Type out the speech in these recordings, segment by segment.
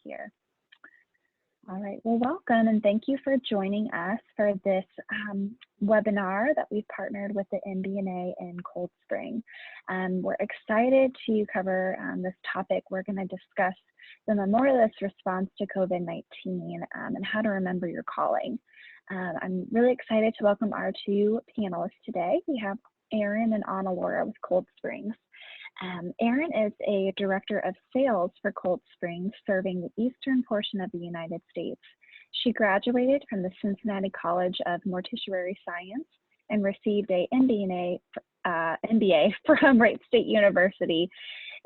here. All right, well, welcome and thank you for joining us for this webinar that we've partnered with the MBNA in Coldspring. We're excited to cover this topic. We're going to discuss the Memorialist response to COVID-19 and how to remember your calling. I'm really excited to welcome our two panelists today. We have Erin and Honnalora with Coldspring. Erin is a director of sales for Coldspring, serving the eastern portion of the United States. She graduated from the Cincinnati College of Mortuary Science and received a MBA from Wright State University.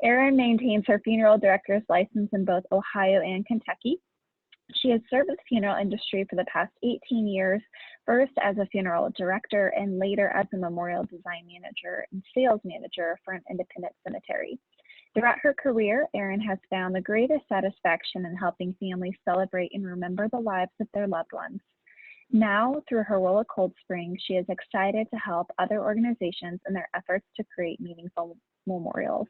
Erin maintains her funeral director's license in both Ohio and Kentucky. She has served the funeral industry for the past 18 years, first as a funeral director and later as a memorial design manager and sales manager for an independent cemetery. Throughout her career, Erin has found the greatest satisfaction in helping families celebrate and remember the lives of their loved ones. Now, through her role at Coldspring, she is excited to help other organizations in their efforts to create meaningful memorials.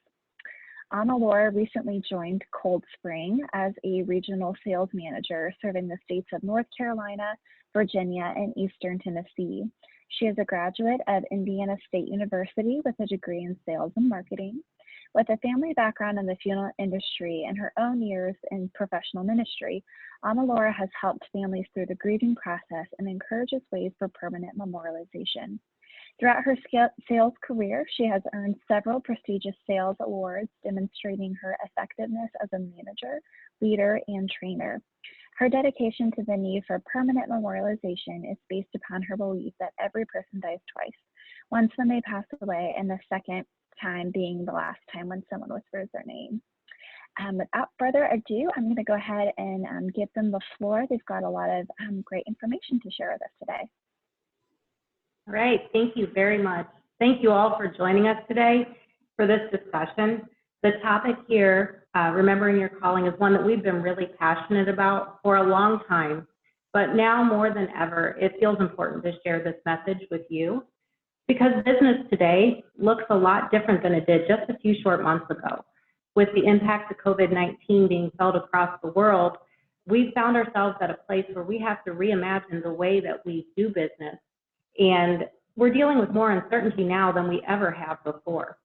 Honnalora recently joined Coldspring as a regional sales manager, serving the states of North Carolina, Virginia, and Eastern Tennessee. She is a graduate of Indiana State University with a degree in sales and marketing. With a family background in the funeral industry and her own years in professional ministry, Honnalora has helped families through the grieving process and encourages ways for permanent memorialization. Throughout her sales career, she has earned several prestigious sales awards, demonstrating her effectiveness as a manager, leader, and trainer. Her dedication to the need for permanent memorialization is based upon her belief that every person dies twice, once when they pass away, and the second time being the last time when someone whispers their name. Without further ado, I'm going to go ahead and give them the floor. They've got a lot of great information to share with us today. All right, thank you very much. Thank you all for joining us today for this discussion. The topic here, remembering your calling, is one that we've been really passionate about for a long time, but now more than ever, it feels important to share this message with you because business today looks a lot different than it did just a few short months ago. With the impact of COVID-19 being felt across the world, we found ourselves at a place where we have to reimagine the way that we do business. And we're dealing with more uncertainty now than we ever have before.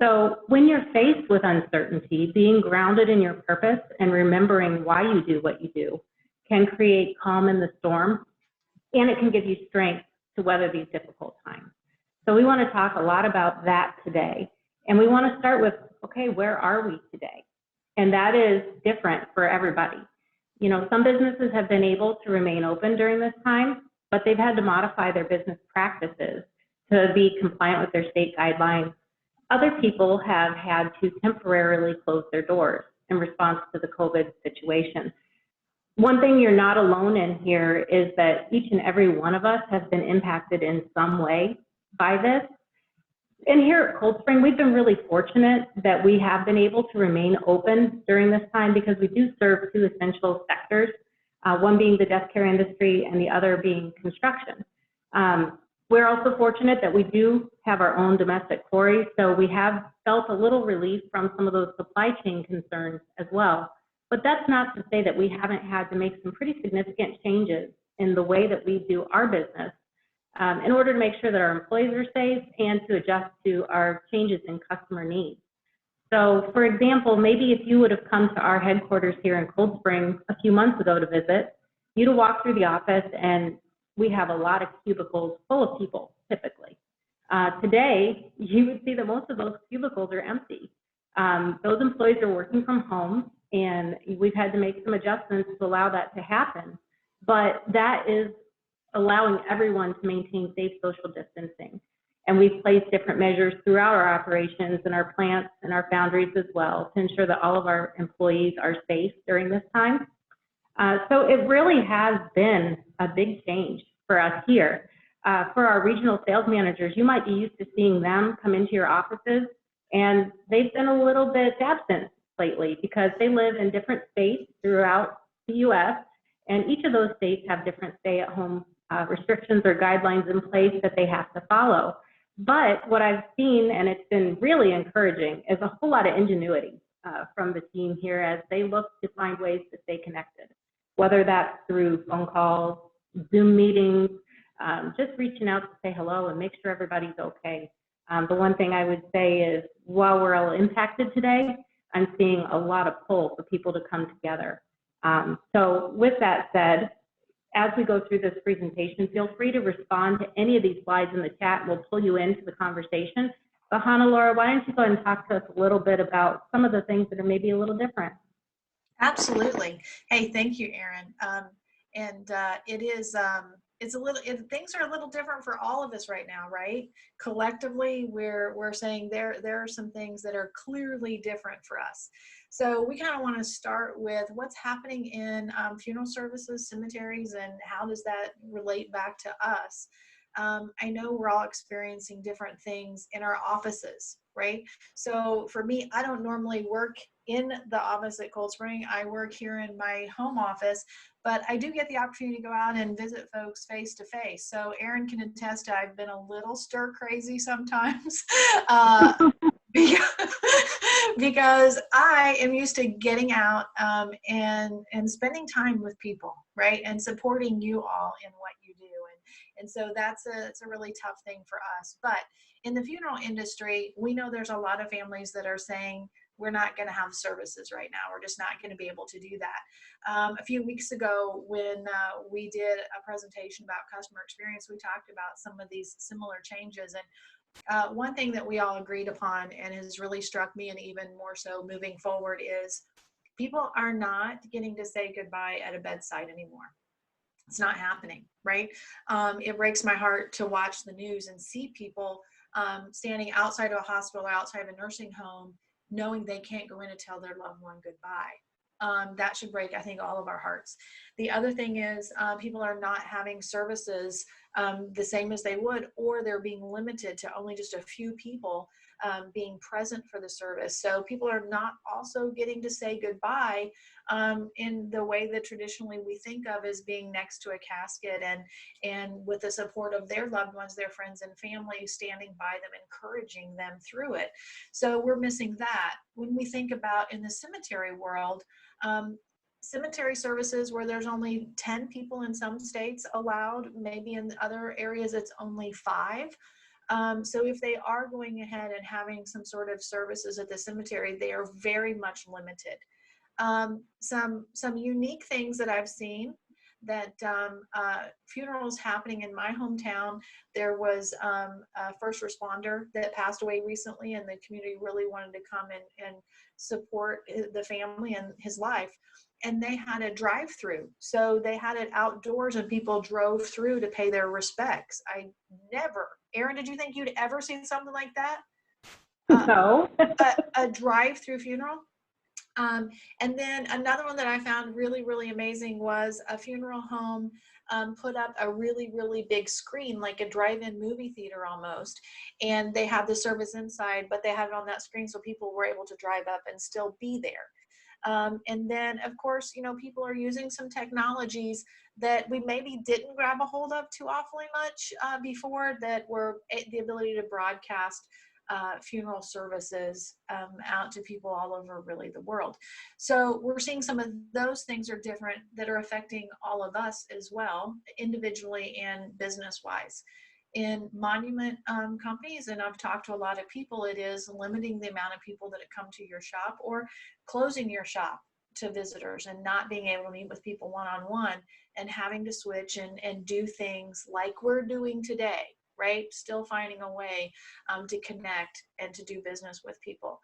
So when you're faced with uncertainty, being grounded in your purpose and remembering why you do what you do can create calm in the storm, and it can give you strength to weather these difficult times. So we want to talk a lot about that today. And we want to start with, okay, where are we today? And that is different for everybody. You know, some businesses have been able to remain open during this time, but they've had to modify their business practices to be compliant with their state guidelines. Other people have had to temporarily close their doors in response to the COVID situation. One thing you're not alone in here is that each and every one of us has been impacted in some way by this. And here at Coldspring, we've been really fortunate that we have been able to remain open during this time because we do serve two essential sectors. One being the death care industry and the other being construction. We're also fortunate that we do have our own domestic quarry, so we have felt a little relief from some of those supply chain concerns as well. But that's not to say that we haven't had to make some pretty significant changes in the way that we do our business in order to make sure that our employees are safe and to adjust to our changes in customer needs. So, for example, maybe if you would have come to our headquarters here in Coldspring a few months ago to visit, you'd have walked through the office and we have a lot of cubicles full of people, typically. Today, you would see that most of those cubicles are empty. Those employees are working from home, and we've had to make some adjustments to allow that to happen. But that is allowing everyone to maintain safe social distancing. And we've placed different measures throughout our operations and our plants and our foundries as well to ensure that all of our employees are safe during this time. So it really has been a big change for us here. For our regional sales managers, you might be used to seeing them come into your offices, and they've been a little bit absent lately because they live in different states throughout the U.S., and each of those states have different stay-at-home restrictions or guidelines in place that they have to follow. But what I've seen, and it's been really encouraging, is a whole lot of ingenuity from the team here as they look to find ways to stay connected, whether that's through phone calls, Zoom meetings, just reaching out to say hello and make sure everybody's okay. The one thing I would say is, while we're all impacted today, I'm seeing a lot of pull for people to come together. So with that said, as we go through this presentation, feel free to respond to any of these slides in the chat, and we'll pull you into the conversation. But Honnalora, why don't you go ahead and talk to us a little bit about some of the things that are maybe a little different? Absolutely. Hey, thank you, Erin. It is, things are a little different for all of us right now, right? Collectively, we're saying there are some things that are clearly different for us. So we kind of want to start with what's happening in funeral services, cemeteries, and how does that relate back to us? I know we're all experiencing different things in our offices, right? So for me, I don't normally work in the office at Coldspring. I work here in my home office, but I do get the opportunity to go out and visit folks face to face. So Erin can attest to, I've been a little stir crazy sometimes because I am used to getting out and spending time with people, right? And supporting you all in what you do. And so it's a really tough thing for us. But in the funeral industry, we know there's a lot of families that are saying, we're not going to have services right now. We're just not going to be able to do that. A few weeks ago, when we did a presentation about customer experience, we talked about some of these similar changes. And one thing that we all agreed upon and has really struck me, and even more so moving forward, is people are not getting to say goodbye at a bedside anymore. It's not happening, right? It breaks my heart to watch the news and see people standing outside of a hospital or outside of a nursing home, knowing they can't go in and tell their loved one goodbye. That should break, I think, all of our hearts. The other thing is people are not having services the same as they would, or they're being limited to only just a few people being present for the service. So people are not also getting to say goodbye in the way that traditionally we think of as being next to a casket and with the support of their loved ones, their friends and family standing by them, encouraging them through it. So we're missing that. When we think about in the cemetery world, cemetery services where there's only 10 people in some states allowed, maybe in other areas it's only 5. So if they are going ahead and having some sort of services at the cemetery, they are very much limited. Some unique things that I've seen, that funerals happening in my hometown. There was a first responder that passed away recently, and the community really wanted to come and support the family and his life. And they had a drive-through. So they had it outdoors and people drove through to pay their respects. Erin, did you think you'd ever seen something like that? No. a drive-through funeral? And then another one that I found really, really amazing was a funeral home put up a really, really big screen, like a drive-in movie theater almost. And they had the service inside, but they had it on that screen so people were able to drive up and still be there. And then, of course, people are using some technologies that we maybe didn't grab a hold of too awfully much before, that were the ability to broadcast funeral services out to people all over really the world. So we're seeing some of those things are different, that are affecting all of us as well, individually and business-wise. In monument companies, and I've talked to a lot of people, it is limiting the amount of people that come to your shop, or closing your shop to visitors and not being able to meet with people one-on-one, and having to switch and do things like we're doing today, right? Still finding a way to connect and to do business with people.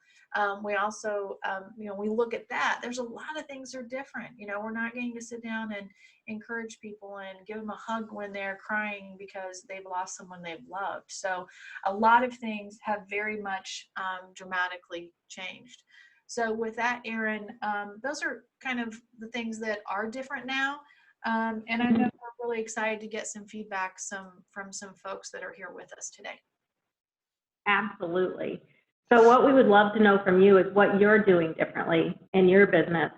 We also, we look at that, there's a lot of things that are different. We're not getting to sit down and encourage people and give them a hug when they're crying because they've lost someone they've loved. So a lot of things have very much dramatically changed. So with that, Erin, those are kind of the things that are different now. And I know we're really excited to get some feedback from some folks that are here with us today. Absolutely. So what we would love to know from you is what you're doing differently in your business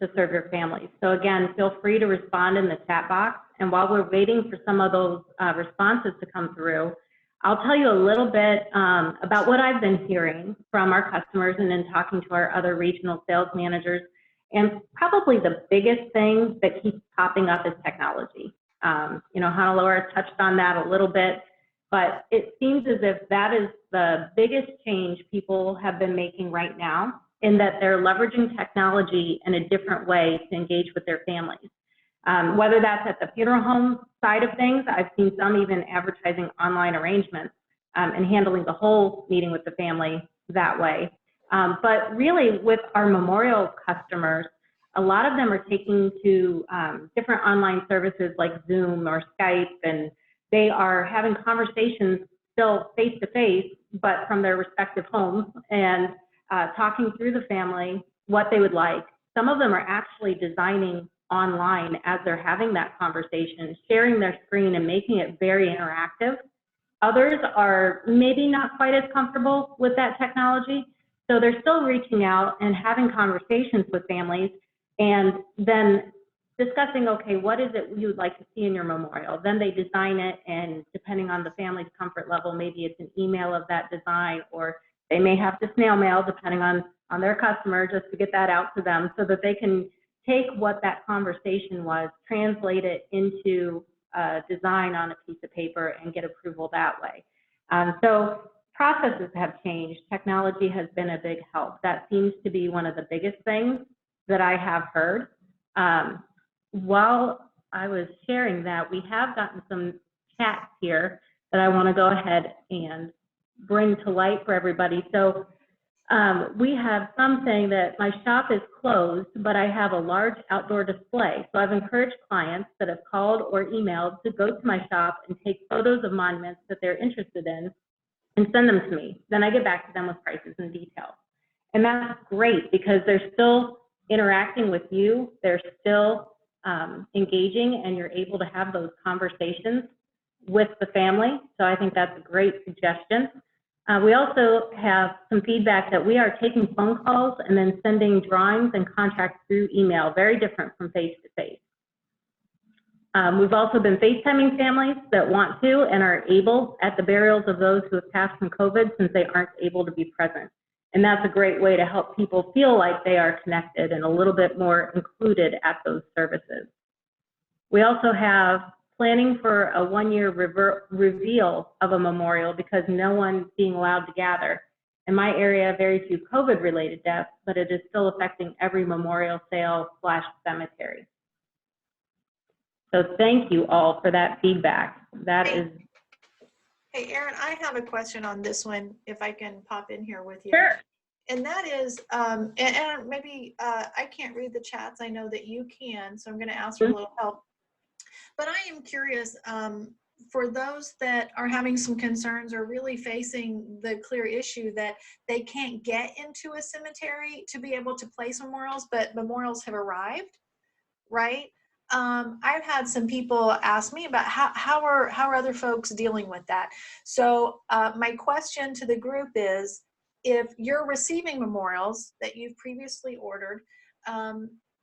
to serve your families. So again, feel free to respond in the chat box. And while we're waiting for some of those responses to come through, I'll tell you a little bit about what I've been hearing from our customers and then talking to our other regional sales managers. And probably the biggest thing that keeps popping up is technology. Honnalora touched on that a little bit, but it seems as if that is the biggest change people have been making right now, in that they're leveraging technology in a different way to engage with their families. Whether that's at the funeral home side of things, I've seen some even advertising online arrangements and handling the whole meeting with the family that way. But really with our memorial customers, a lot of them are taking to different online services like Zoom or Skype, and they are having conversations still face-to-face, but from their respective homes, and talking through the family what they would like. Some of them are actually designing online as they're having that conversation, sharing their screen and making it very interactive. Others are maybe not quite as comfortable with that technology, so they're still reaching out and having conversations with families and then discussing, okay, what is it you would like to see in your memorial? Then they design it, and depending on the family's comfort level, maybe it's an email of that design, or they may have to snail mail, depending on their customer, just to get that out to them so that they can take what that conversation was, translate it into a design on a piece of paper, and get approval that way. So processes have changed. Technology has been a big help. That seems to be one of the biggest things that I have heard. While I was sharing that, we have gotten some chats here that I want to go ahead and bring to light for everybody. So we have some saying that my shop is closed, but I have a large outdoor display. So I've encouraged clients that have called or emailed to go to my shop and take photos of monuments that they're interested in and send them to me. Then I get back to them with prices and details. And that's great because they're still interacting with you. They're still engaging, and you're able to have those conversations with the family. So I think that's a great suggestion. We also have some feedback that we are taking phone calls and then sending drawings and contracts through email, very different from face-to-face. We've also been FaceTiming families that want to and are able at the burials of those who have passed from COVID, since they aren't able to be present. And that's a great way to help people feel like they are connected and a little bit more included at those services. We also have planning for a one-year reveal of a memorial because no one's being allowed to gather. In my area, very few COVID-related deaths, but it is still affecting every memorial sale / cemetery. So thank you all for that feedback. That is. Hey, Erin, I have a question on this one, if I can pop in here with you. Sure. And that is, and maybe I can't read the chats. I know that you can, so I'm going to ask for a little help. But I am curious, for those that are having some concerns or really facing the clear issue that they can't get into a cemetery to be able to place memorials, but memorials have arrived, right? I've had some people ask me about how are other folks dealing with that. So my question to the group is, if you're receiving memorials that you've previously ordered,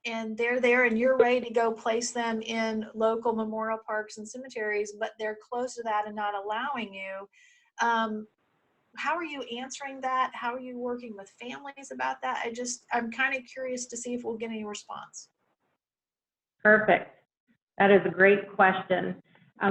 and they're there and you're ready to go place them in local memorial parks and cemeteries, but they're close to that and not allowing you, how are you answering that? How are you working with families about that? I'm kind of curious to see if we'll get any response. Perfect. That is a great question.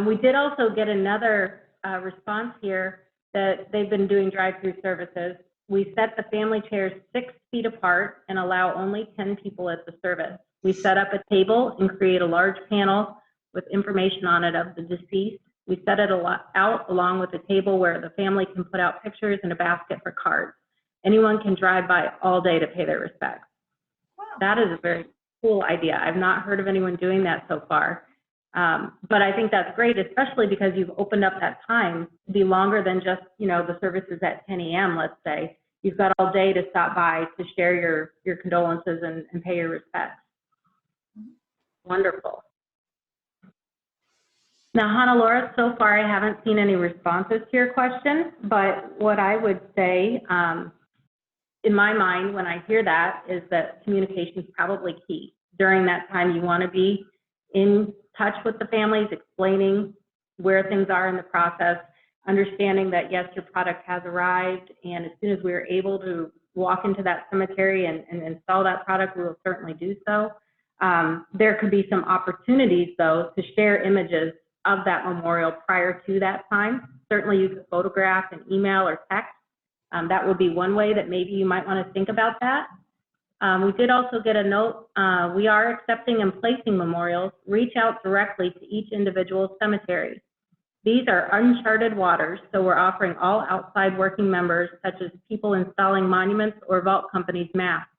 We did also get another response here that they've been doing drive-through services. We set the family chairs 6 feet apart and allow only 10 people at the service. We set up a table and create a large panel with information on it of the deceased. We set it out along with a table where the family can put out pictures and a basket for cards. Anyone can drive by all day to pay their respects. Wow. That is a very cool idea. I've not heard of anyone doing that so far. But I think that's great, especially because you've opened up that time to be longer than just, the services at 10 a.m., let's say. You've got all day to stop by to share your condolences and pay your respects. Wonderful. Now, Honnalora, so far I haven't seen any responses to your question, but what I would say, in my mind, when I hear that, is that communication is probably key. During that time, you want to be in touch with the families, explaining where things are in the process. understanding that, yes, your product has arrived, and as soon as we are able to walk into that cemetery and install that product, we will certainly do so. There could be some opportunities, though, to share images of that memorial prior to that time. Certainly you could photograph and email or text. That would be one way that maybe you might want to think about that. We did also get a note, we are accepting and placing memorials. Reach out directly to each individual cemetery. These are uncharted waters, so we're offering all outside working members, such as people installing monuments or vault companies, masks.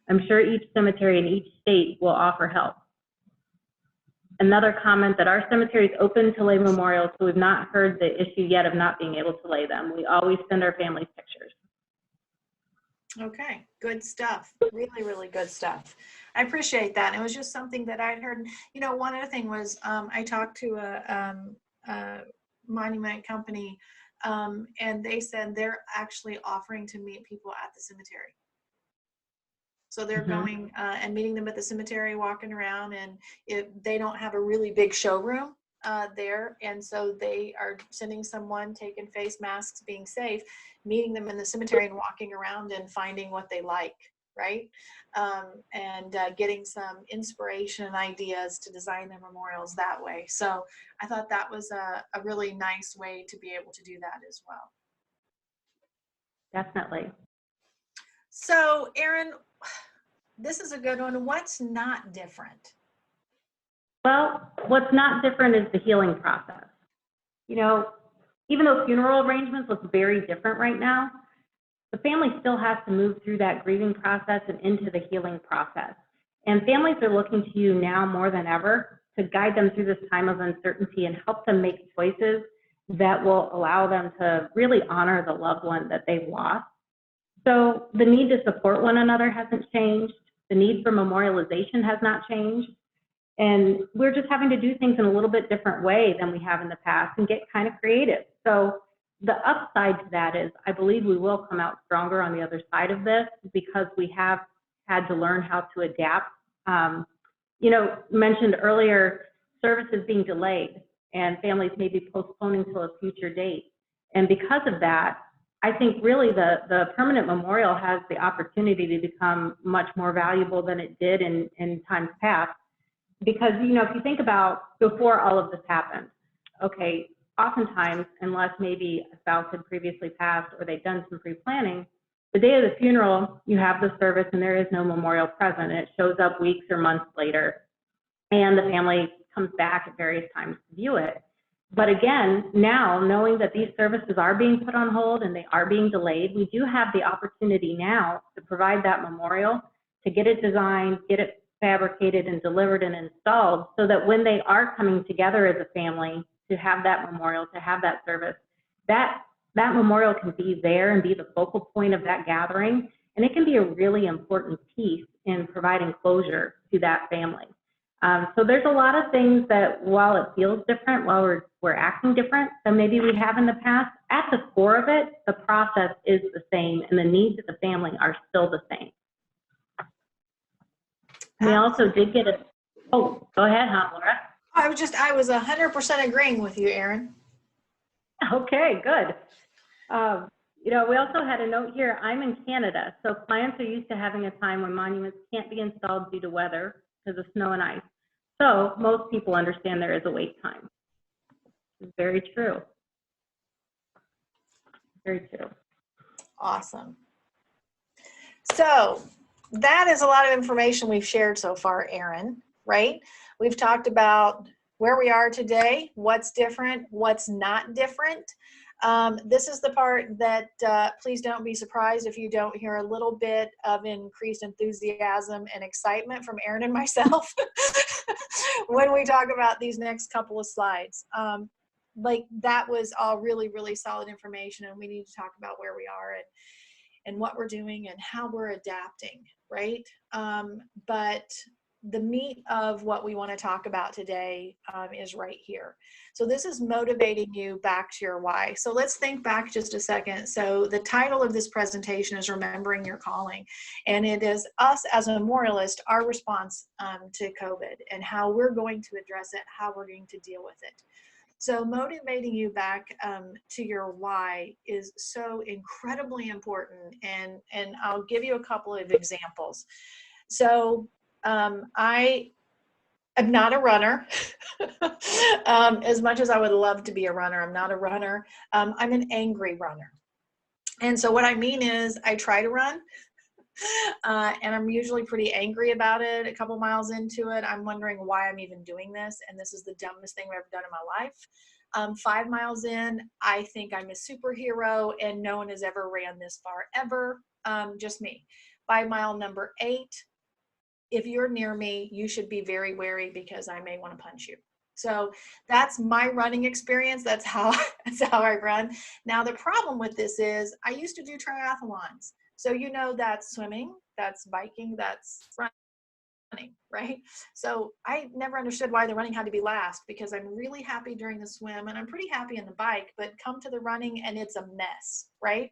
I'm sure each cemetery in each state will offer help. Another comment that our cemetery is open to lay memorials, so we've not heard the issue yet of not being able to lay them. We always send our families pictures. Okay, good stuff. Really, really good stuff. I appreciate that. It was just something that I'd heard. You know, one other thing was I talked to a monument company, and they said they're actually offering to meet people at the cemetery. So they're going and meeting them at the cemetery, walking around, and if they don't have a really big showroom there, and so they are sending someone, taking face masks, being safe, meeting them in the cemetery and walking around and finding what they like, right? And getting some inspiration and ideas to design their memorials that way. So I thought that was a really nice way to be able to do that as well. Definitely. So Erin, this is a good one. What's not different? Well, what's not different is the healing process. You know, even though funeral arrangements look very different right now, the family still has to move through that grieving process and into the healing process. And families are looking to you now more than ever to guide them through this time of uncertainty and help them make choices that will allow them to really honor the loved one that they've lost. So the need to support one another hasn't changed. The need for memorialization has not changed. And we're just having to do things in a little bit different way than we have in the past and get kind of creative. So the upside to that is I believe we will come out stronger on the other side of this because we have had to learn how to adapt. You know, mentioned earlier, services being delayed and families may be postponing to a future date. And because of that, I think really the permanent memorial has the opportunity to become much more valuable than it did in times past. Because, you know, if you think about before all of this happened, okay, oftentimes, unless maybe a spouse had previously passed or they'd done some pre-planning, the day of the funeral, you have the service and there is no memorial present, and it shows up weeks or months later, and the family comes back at various times to view it. But again, now, knowing that these services are being put on hold and they are being delayed, we do have the opportunity now to provide that memorial, to get it designed, get it fabricated and delivered and installed so that when they are coming together as a family to have that memorial, to have that service, that memorial can be there and be the focal point of that gathering. And it can be a really important piece in providing closure to that family. So there's a lot of things that while it feels different, while we're acting different than maybe we have in the past, at the core of it, the process is the same and the needs of the family are still the same. We also did get oh, go ahead, Honnalora. I was 100% agreeing with you, Erin. Okay, good. You know, we also had a note here, I'm in Canada, so clients are used to having a time when monuments can't be installed due to weather because of snow and ice. So most people understand there is a wait time. It's very true. Very true. Awesome. So that is a lot of information we've shared so far, Erin, right? We've talked about where we are today, what's different, what's not different. This is the part that please don't be surprised if you don't hear a little bit of increased enthusiasm and excitement from Erin and myself when we talk about these next couple of slides. Like that was all really, really solid information, and we need to talk about where we are and what we're doing and how we're adapting, right? But the meat of what we want to talk about today is right here. So this is motivating you back to your why. So let's think back just a second. So the title of this presentation is Remembering Your Calling, and it is us as a memorialist, our response to COVID and how we're going to address it, how we're going to deal with it. So motivating you back to your why is so incredibly important. And I'll give you a couple of examples. So I am not a runner. As much as I would love to be a runner, I'm not a runner. I'm an angry runner. And so what I mean is I try to run, and I'm usually pretty angry about it. A couple miles into it, I'm wondering why I'm even doing this. And this is the dumbest thing I've ever done in my life. 5 miles in, I think I'm a superhero and no one has ever ran this far ever. Just me. By mile number 8, if you're near me, you should be very wary because I may want to punch you. So that's my running experience. That's how I run. Now, the problem with this is I used to do triathlons. So, that's swimming, that's biking, that's running, right? So I never understood why the running had to be last, because I'm really happy during the swim and I'm pretty happy in the bike, but come to the running and it's a mess, right?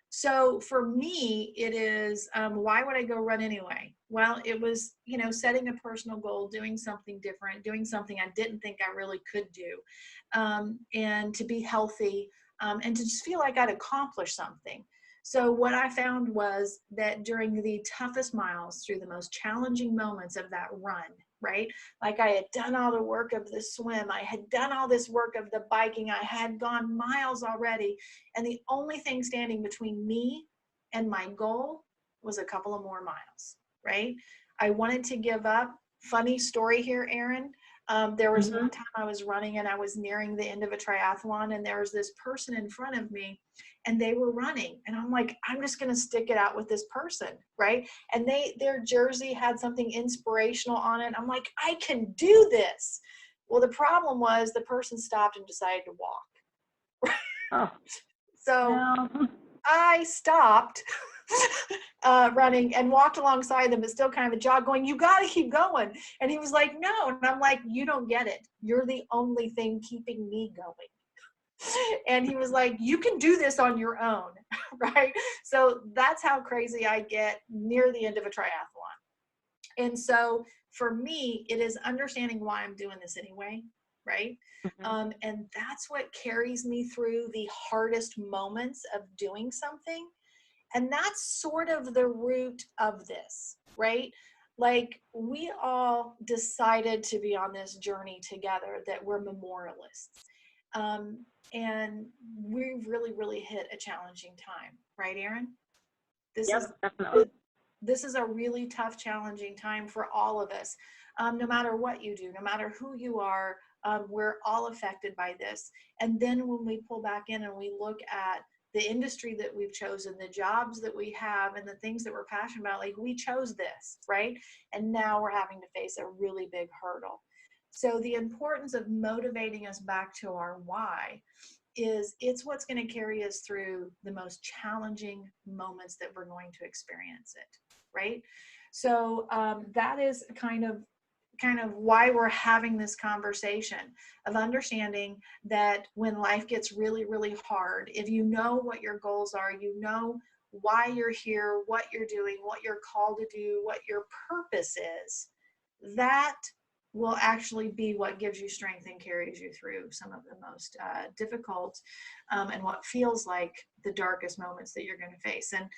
So for me, it is, why would I go run anyway? Well, it was, setting a personal goal, doing something different, doing something I didn't think I really could do, and to be healthy, and to just feel like I'd accomplished something. So what I found was that during the toughest miles, through the most challenging moments of that run, right? Like I had done all the work of the swim, I had done all this work of the biking, I had gone miles already, and the only thing standing between me and my goal was a couple of more miles, right? I wanted to give up. Funny story here, Erin. There was one time I was running and I was nearing the end of a triathlon, and there was this person in front of me and they were running. And I'm like, I'm just going to stick it out with this person, right? And their jersey had something inspirational on it. I'm like, I can do this. Well, the problem was the person stopped and decided to walk. Oh. So No. I stopped running and walked alongside them, but still kind of a jog, going, you got to keep going. And he was like, no. And I'm like, you don't get it. You're the only thing keeping me going. And he was like, you can do this on your own, right? So that's how crazy I get near the end of a triathlon. And so for me, it is understanding why I'm doing this anyway, right? And that's what carries me through the hardest moments of doing something. And that's sort of the root of this, right? Like we all decided to be on this journey together, that we're memorialists. And we really, really hit a challenging time, right, Erin? Definitely. This is a really tough, challenging time for all of us. No matter what you do, no matter who you are, we're all affected by this. And then when we pull back in and we look at the industry that we've chosen, the jobs that we have, and the things that we're passionate about, like we chose this, right? And now we're having to face a really big hurdle. So the importance of motivating us back to our why is it's what's going to carry us through the most challenging moments that we're going to experience it, right? So that is kind of why we're having this conversation, of understanding that when life gets really, really hard, if you know what your goals are, you know why you're here, what you're doing, what you're called to do, what your purpose is, that will actually be what gives you strength and carries you through some of the most difficult and what feels like the darkest moments that you're going to face. And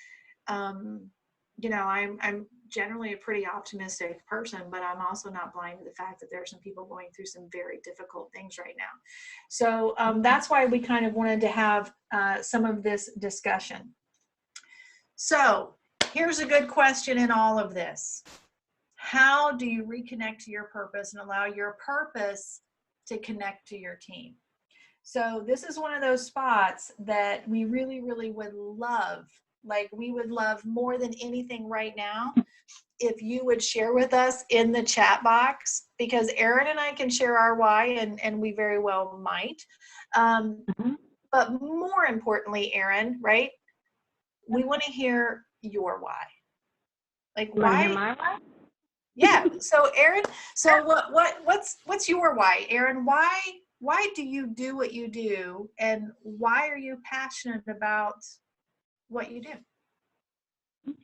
I'm generally a pretty optimistic person, but I'm also not blind to the fact that there are some people going through some very difficult things right now. So that's why we kind of wanted to have some of this discussion. So here's a good question in all of this. How do you reconnect to your purpose and allow your purpose to connect to your team? So this is one of those spots that we really, really would love. Like we would love more than anything right now if you would share with us in the chat box, because Erin and I can share our why, and we very well might. But more importantly, Erin, right? We want to hear your why. Like You why? Want to hear my why? Yeah. So Erin, so what's your why, Erin? Why do you do what you do, and why are you passionate about what you do?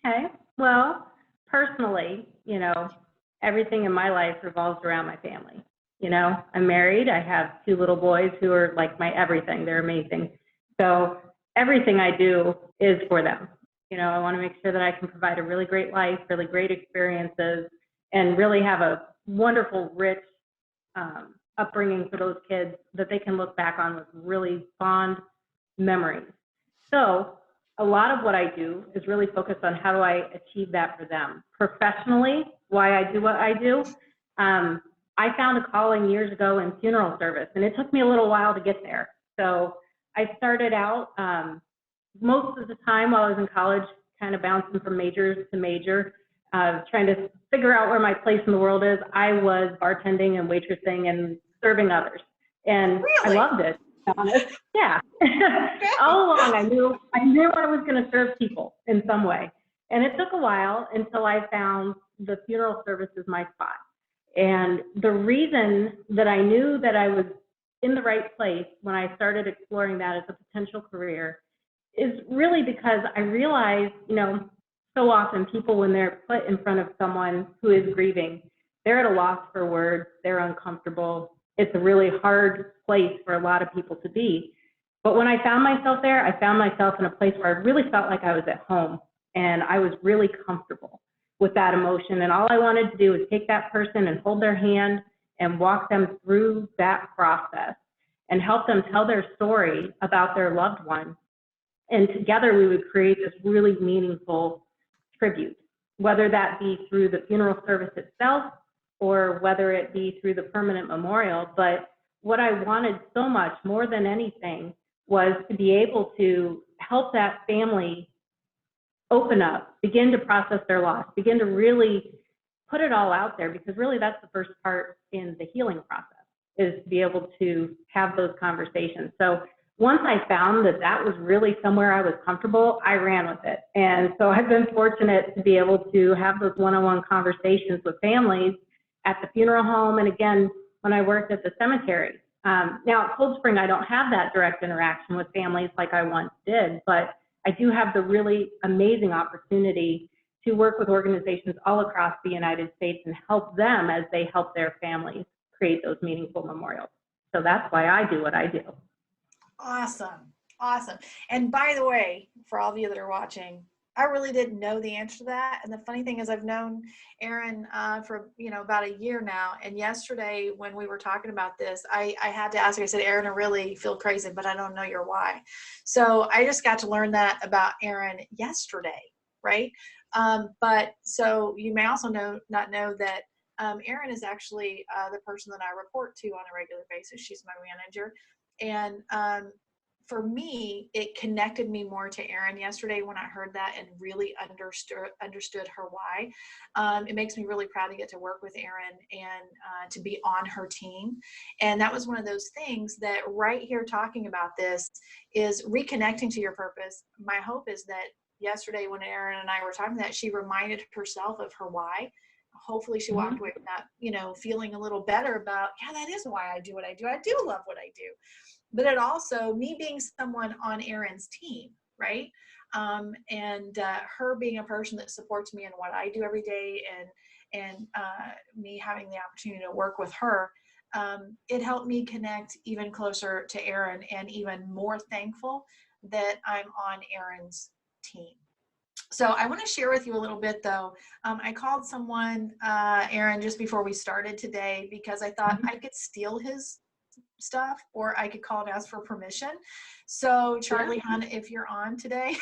Okay. Well, personally, everything in my life revolves around my family. You know, I'm married. I have 2 little boys who are like my everything. They're amazing. So everything I do is for them. You know, I want to make sure that I can provide a really great life, really great experiences, and really have a wonderful, rich upbringing for those kids that they can look back on with really fond memories. So a lot of what I do is really focused on how do I achieve that for them. Professionally, why I do what I do. I found a calling years ago in funeral service, and it took me a little while to get there. So I started out most of the time while I was in college, kind of bouncing from major to major, trying to figure out where my place in the world is. I was bartending and waitressing and serving others, and Really? I loved it. To be honest, yeah. All along, I knew I was going to serve people in some way, and it took a while until I found the funeral service is my spot. And the reason that I knew that I was in the right place when I started exploring that as a potential career is really because I realized, you know, so often people, when they're put in front of someone who is grieving, they're at a loss for words, they're uncomfortable. It's a really hard place for a lot of people to be. But when I found myself there, I found myself in a place where I really felt like I was at home, and I was really comfortable with that emotion. And all I wanted to do was take that person and hold their hand and walk them through that process and help them tell their story about their loved one. And together we would create this really meaningful tribute, whether that be through the funeral service itself or whether it be through the permanent memorial. But what I wanted so much more than anything was to be able to help that family open up, begin to process their loss, begin to really put it all out there, because really that's the first part in the healing process, is to be able to have those conversations. So once I found that that was really somewhere I was comfortable, I ran with it. And so I've been fortunate to be able to have those one-on-one conversations with families at the funeral home, and again, when I worked at the cemetery. Now at Coldspring, I don't have that direct interaction with families like I once did, but I do have the really amazing opportunity to work with organizations all across the United States and help them as they help their families create those meaningful memorials. So that's why I do what I do. Awesome. Awesome. And by the way, for all of you that are watching, I really didn't know the answer to that. And the funny thing is I've known Erin for, about a year now. And yesterday when we were talking about this, I had to ask her, I said, Erin, I really feel crazy, but I don't know your why. So I just got to learn that about Erin yesterday, right? But so you may also not know that Erin is actually the person that I report to on a regular basis. She's my manager. And for me, it connected me more to Erin yesterday when I heard that and really understood her why. It makes me really proud to get to work with Erin and to be on her team. And that was one of those things that right here talking about this is reconnecting to your purpose. My hope is that yesterday when Erin and I were talking that, she reminded herself of her why. Hopefully she walked away from that, feeling a little better about, yeah, that is why I do what I do. I do love what I do. But it also, me being someone on Erin's team, right? And her being a person that supports me in what I do every day, and me having the opportunity to work with her, it helped me connect even closer to Erin, and even more thankful that I'm on Erin's team. So I want to share with you a little bit, though. I called someone, Erin, just before we started today, because I thought I could steal his stuff, or I could call and ask for permission. So Charlie Hunt, if you're on today,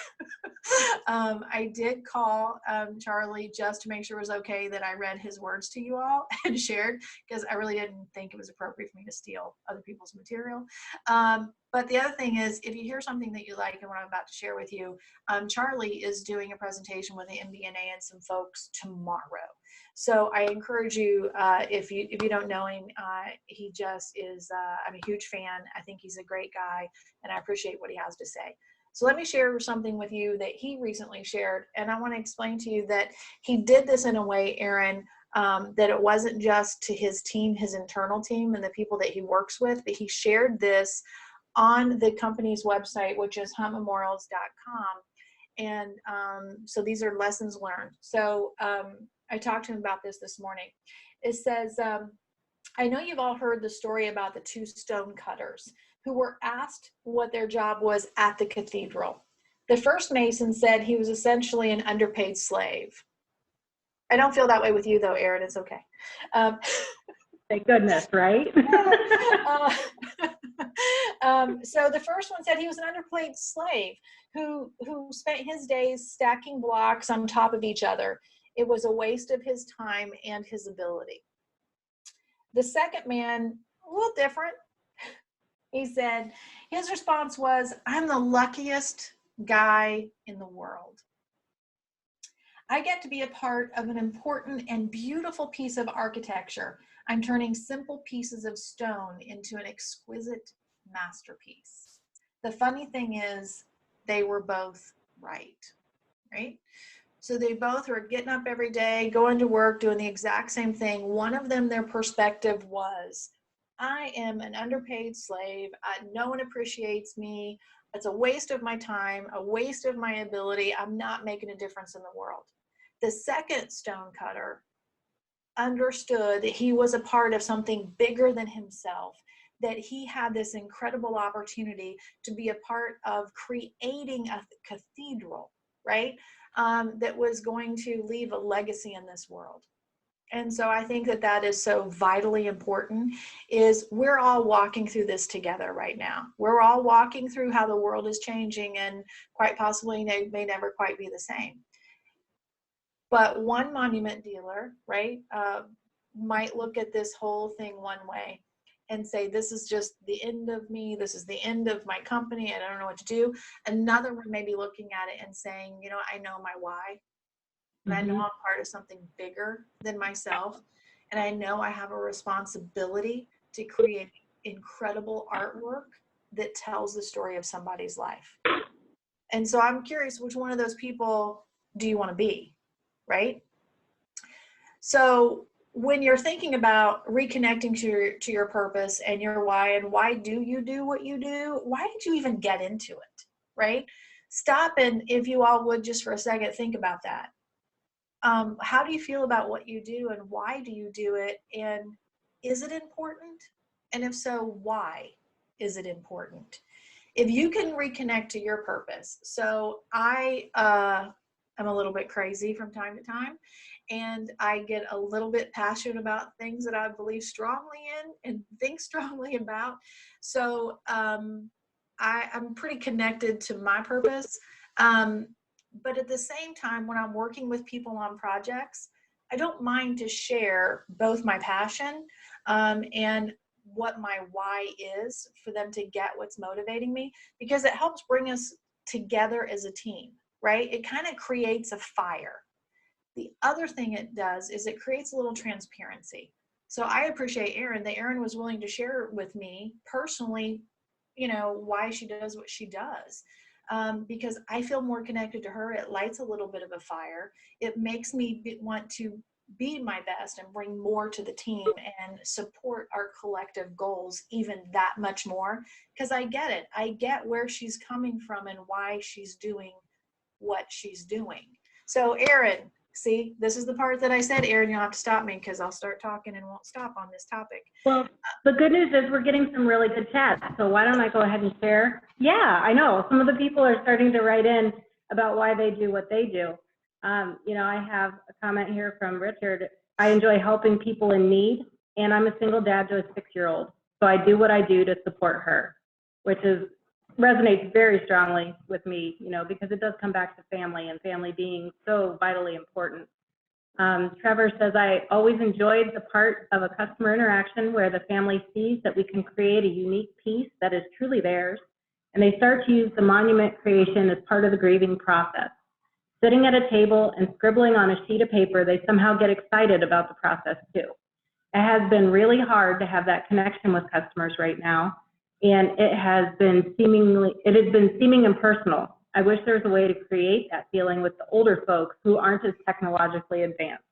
I did call Charlie just to make sure it was okay that I read his words to you all and shared, because I really didn't think it was appropriate for me to steal other people's material. But the other thing is, if you hear something that you like and what I'm about to share with you, Charlie is doing a presentation with the MBNA and some folks tomorrow. So I encourage you, if you don't know him, he just is, I'm a huge fan. I think he's a great guy, and I appreciate what he has to say. So let me share something with you that he recently shared, and I want to explain to you that he did this in a way, Erin, that it wasn't just to his team, his internal team, and the people that he works with, but he shared this on the company's website, which is huntmemorials.com. And so these are lessons learned. So I talked to him about this morning. It says, I know you've all heard the story about the two stone cutters who were asked what their job was at the cathedral. The first mason said he was essentially an underpaid slave. I don't feel that way with you though, Erin, it's okay. Thank goodness, right? So the first one said he was an underpaid slave who spent his days stacking blocks on top of each other. It was a waste of his time and his ability. The second man, a little different. He said, his response was, I'm the luckiest guy in the world. I get to be a part of an important and beautiful piece of architecture. I'm turning simple pieces of stone into an exquisite masterpiece. The funny thing is, they were both right? So they both were getting up every day, going to work, doing the exact same thing. One of them, their perspective was, I am an underpaid slave. No one appreciates me. It's a waste of my time, a waste of my ability. I'm not making a difference in the world. The second stonecutter understood that he was a part of something bigger than himself, that he had this incredible opportunity to be a part of creating a cathedral, right? That was going to leave a legacy in this world. And so I think that that is so vitally important, is we're all walking through this together right now. We're all walking through how the world is changing, and quite possibly they may never quite be the same. But one monument dealer, right, might look at this whole thing one way and say, this is just the end of me. This is the end of my company. I don't know what to do. Another one may be looking at it and saying, you know, I know my why. And I know I'm part of something bigger than myself. And I know I have a responsibility to create incredible artwork that tells the story of somebody's life. And so I'm curious, which one of those people do you want to be, right? So when you're thinking about reconnecting to your purpose and your why, and why do you do what you do, why did you even get into it, right? Stop, and if you all would just for a second, think about that. How do you feel about what you do, and why do you do it? And is it important? And if so, why is it important? If you can reconnect to your purpose. So I am a little bit crazy from time to time, and I get a little bit passionate about things that I believe strongly in and think strongly about. So I'm pretty connected to my purpose. But at the same time, when I'm working with people on projects, I don't mind to share both my passion and what my why is, for them to get what's motivating me, because it helps bring us together as a team, right? It kind of creates a fire. The other thing it does is it creates a little transparency. So I appreciate Erin, that Erin was willing to share with me personally, you know, why she does what she does. Because I feel more connected to her. It lights a little bit of a fire. It makes me want to be my best and bring more to the team and support our collective goals even that much more, because I get it. I get where she's coming from and why she's doing what she's doing. So Erin, see, this is the part that I said, Erin, you'll have to stop me because I'll start talking and won't stop on this topic. Well, the good news is we're getting some really good chats. So why don't I go ahead and share? Yeah, I know. Some of the people are starting to write in about why they do what they do. You know, I have a comment here from Richard. I enjoy helping people in need, and I'm a single dad to a 6-year-old. So I do what I do to support her, which resonates very strongly with me, you know, because it does come back to family, and family being so vitally important. Trevor says, I always enjoyed the part of a customer interaction where the family sees that we can create a unique piece that is truly theirs, and they start to use the monument creation as part of the grieving process. Sitting at a table and scribbling on a sheet of paper, they somehow get excited about the process too. It has been really hard to have that connection with customers right now, and it has been seeming impersonal. I wish there was a way to create that feeling with the older folks who aren't as technologically advanced.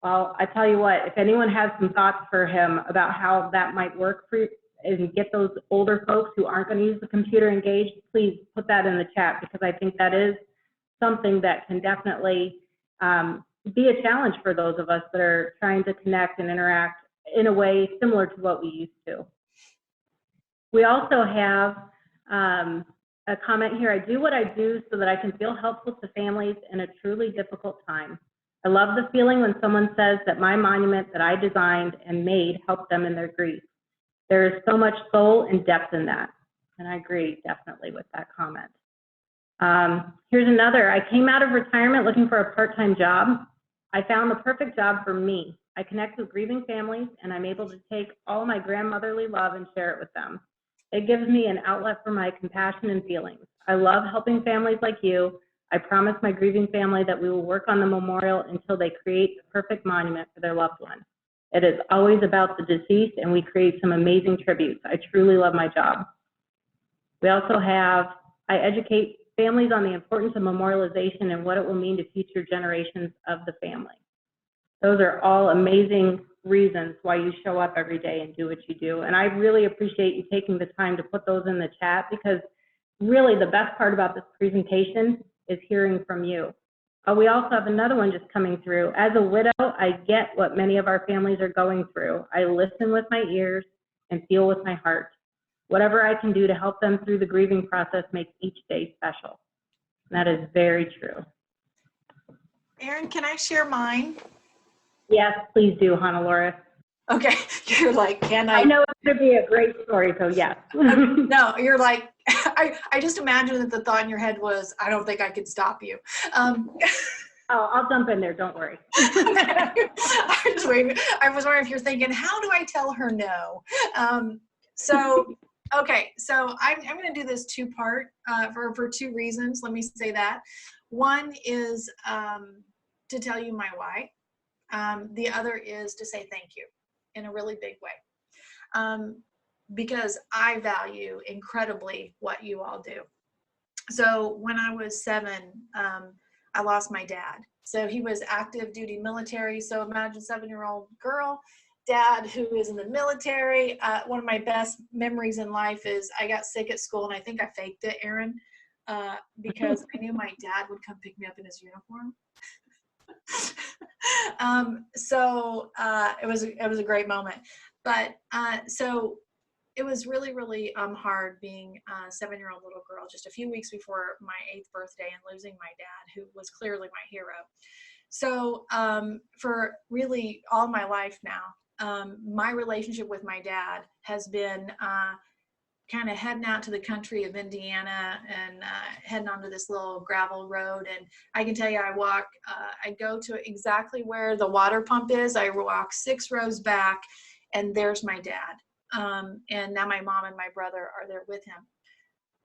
Well, I tell you what, if anyone has some thoughts for him about how that might work for you and get those older folks who aren't going to use the computer engaged, please put that in the chat, because I think that is something that can definitely be a challenge for those of us that are trying to connect and interact in a way similar to what we used to. We also have a comment here. I do what I do so that I can feel helpful to families in a truly difficult time. I love the feeling when someone says that my monument that I designed and made helped them in their grief. There is so much soul and depth in that. And I agree definitely with that comment. Here's another. I came out of retirement looking for a part-time job. I found the perfect job for me. I connect with grieving families, and I'm able to take all my grandmotherly love and share it with them. It gives me an outlet for my compassion and feelings. I love helping families like you. I promise my grieving family that we will work on the memorial until they create the perfect monument for their loved one. It is always about the deceased, and we create some amazing tributes. I truly love my job. We also have, I educate families on the importance of memorialization and what it will mean to future generations of the family. Those are all amazing reasons why you show up every day and do what you do. And I really appreciate you taking the time to put those in the chat, because really the best part about this presentation is hearing from you. We also have another one just coming through. As a widow, I get what many of our families are going through. I listen with my ears and feel with my heart. Whatever I can do to help them through the grieving process makes each day special. And that is very true. Erin, can I share mine? Yes, please do, Honnalora. Okay, you're like, can I? I know it's going to be a great story, so yes. Okay. No, you're like, I just imagine that the thought in your head was, I don't think I could stop you. Oh, I'll jump in there, don't worry. Okay. I was wondering if you're thinking, how do I tell her no? Okay, so I'm going to do this two-part for two reasons. Let me say that. One is to tell you my why. The other is to say thank you in a really big way, because I value incredibly what you all do. So when I was 7, I lost my dad. So he was active duty military. So imagine 7-year-old girl, dad who is in the military. One of my best memories in life is I got sick at school, and I think I faked it, Erin, because I knew my dad would come pick me up in his uniform. It was a great moment. But so it was really, really hard being a 7-year-old little girl just a few weeks before my 8th birthday and losing my dad, who was clearly my hero. So for really all my life now, my relationship with my dad has been kind of heading out to the country of Indiana and heading onto this little gravel road. And I can tell you, I go to exactly where the water pump is. I walk 6 rows back, and there's my dad. And now my mom and my brother are there with him.